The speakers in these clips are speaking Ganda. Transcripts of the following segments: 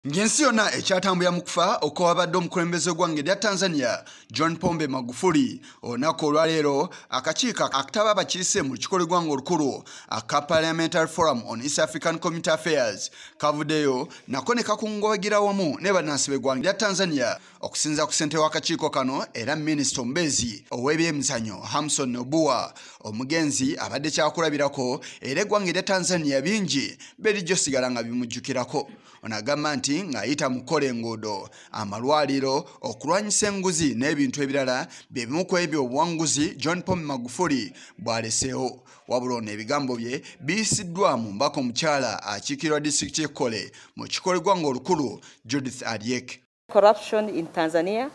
Ngensi yonna ekyatambula mu kufa okwabadde omukulembeze gw'eggwanga lya Tanzania John Pombe Magufuli olunaku olwaleero akakiiko akataba abakiise mu lukiiko lw'eggwanga olukulu aka Parliamentary Forum on East African Community Affairs kavuddeyo nako ne kakungubagira wamu ne bannansi b'eggwanga lya Tanzania okusinza ku ssentebe w'akakiiko kano era minisita omubeezi ow'ebyemizannyo Hamson Obua omugenzi abadde kyakulabirako era eggwanga lya Tanzania bingi berijjo sigala nga bimujjukirako onagamba nti ng'ayita mu kukola enguudo amalwaliro okulwanyisa enguzi n'ebintu ebirala bye bimu ku ebyo obuwanguzi John Pombe Magufuli bw'aleseewo wabula ono ebigambo bye biyisiddwa mu mbaka omukyala akiikirwa disitulikiti y'Ekkole mu kiiko ky'eggwanga olukulu Judith Aryek. Corruption in Tanzania,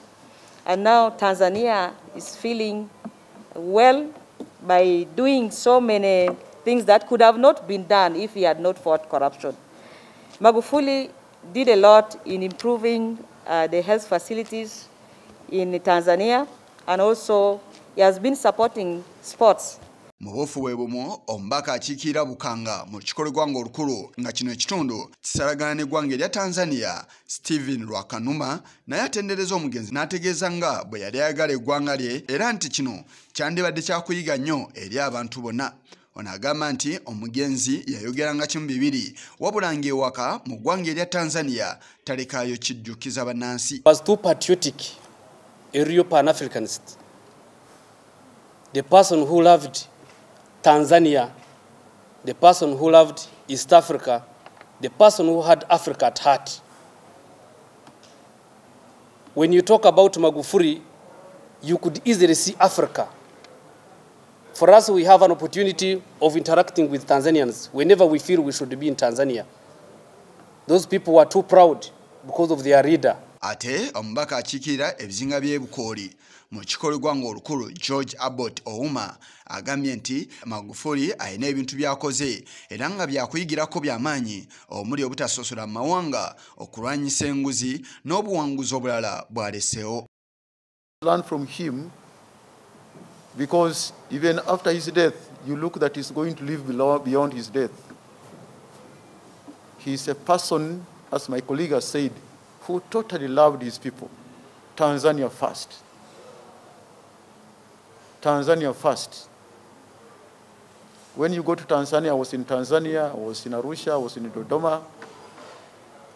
and now Tanzania is feeling well by doing so many things that could have not been done if he had not fought corruption. Magufuli did a lot in improving the health facilities in Tanzania, and also he has been supporting sports. Mu bufuwe bumu omubaka akiikirira Bukanga mu lukiiko lw'eggwanga olukulu nga kino ekitundu kisalagana n'eggwanga erya Tanzania Stephen Lwakanuma naye atendereza omugenzi n'ategeeza nga bwe yali ayagala eggwanga lye era nti kino kyandibadde kyakuyiga nnyo eri abantu bonna. Ono agamba nti omugenzi yayogeranga kimu bibiri wabula ng'ewaka mu ggwanga erya Tanzania talekaayo kijjukiza bannansi. Was too patriotic, a real Pan-Africanist. The person who loved Tanzania, the person who loved East Africa, the person who had Africa at heart. When you talk about Magufuli, you could easily see Africa. For us, we have an opportunity of interacting with Tanzanians whenever we feel we should be in Tanzania. Those people were too proud because of their leader. Ate omubaka akiikirira ebizinga by'ebukooli mu kiiko ky'eggwanga olukulu George Abbott Ouma agambye nti Magufuli alina ebintu byakoze era nga byakuyigirako by'amaanyi omuli obutasosola mu mawanga okulwanyisa enguzi n'obuwanguzi obulala bw'aleseewo. Learn from him, because even after his death, you look that he's going to live beyond his death. He's a person, as my colleague has said, who totally loved his people. Tanzania first. Tanzania first. When you go to Tanzania, I was in Tanzania, I was in Arusha, I was in Dodoma.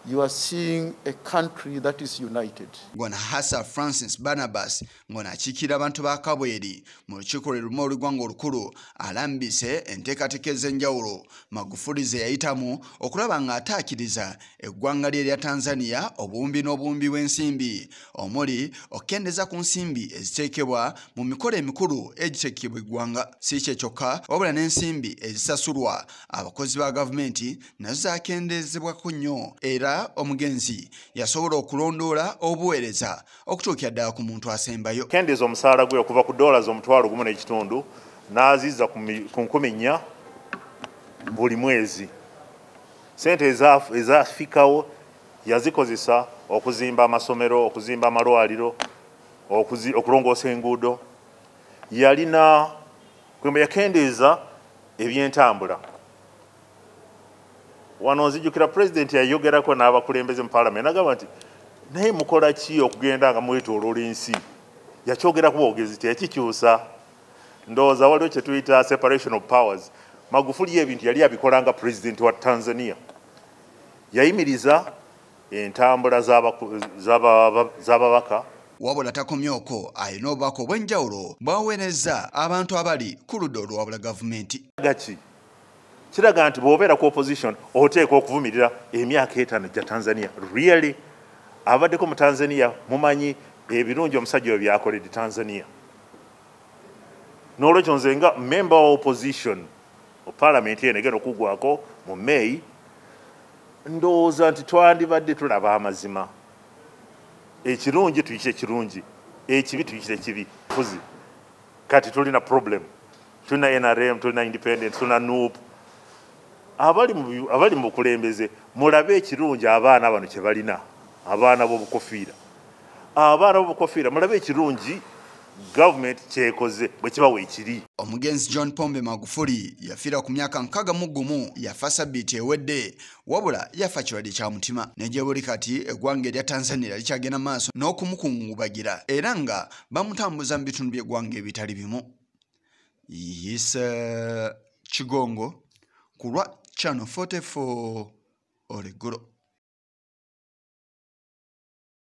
You are seeing a country that is united. Ngona Hassa Francis Barnabas ngona akiikirira abantu ba Kabweri mu lukiiko lwe lumu olw'eggwanga olukulu alambise enteekateeka ez'enjawulo Magufuli ze yayitamu okulaba ng'ataakiriza eggwanga lye erya Tanzania obuwumbi n'obuwumbi bw'ensimbi omuli okukendeza ku nsimbi eziteekebwa mu mikolo emikulu egiteekebwa eggwanga. Si kye kyokka wabula n'ensimbi ezisasulwa abakozi ba gavumenti nazo zaakendezebwako nnyo era omugenzi yasobola okulondoola obuweereza okutuukira ddala ku muntu asembayo. Kendeeza omusaala gwe okuva ku $1.1.5 n'aziza ku 4,000 buli mwezi. Sente ezafikawo yazikozesa okuzimba amasomero, okuzimba amalwaliro, okulongoosa enguudo. Yalina kwembe yakendeeza ebyentambula. Wano nzijukira president yayogerako n'abakulembeze mu parliament agamba nti naye mukola ki okugenda nga mwetooloola ensi. Yakyogerako bwogezi teyakikyusa. Ndowooza waliwo kye tuyita separation of powers. Magufuli ebintu yali abikolanga president wa Tanzania. Yayimiriza entambula z'ababaka. Wabula takomyoko alina obubaka obw'enjawulo bw'aweereza abantu abali ku ludda olwabula gavumenti. Kiraga nti bw'obeera ku opposition oteekwa okuvumirira emyaka 5 gya Tanzania. Really, abaddeko mu Tanzania mumanyi ebirungi omusajja oyo byakoledde Tanzania. N'olwekyo nze nga member wa opposition mu parliament eno egenda okuggwako mu May, ndowooza nti twandibadde tulaba amazima. Ekirungi tuyise ekirungi, ekibi tuyise ekibi. Kati tulina problem. Tulina NRM, tulina independent, tulina NUP. Abali mu bukulembeze mulabe ekirungi abaana bano kye balina, abaana b'obukofiira. Abaana b'obukofiira mulabe ekirungi gavumenti kyekoze bwe kiba weekiri. Omugenzi John Pombe Magufuli yafiira ku myaka 61 yafa sabbiiti ewedde wabula yafa kirwadde kya mutima ne buli kati eggwanga erya Tanzania likyagenda maaso n'okumukungubagira era nga bamutambuza mu bitundu by'eggwanga ebitali bimu. Yisa Kigongo ku lwa Channel 44 Olegoro.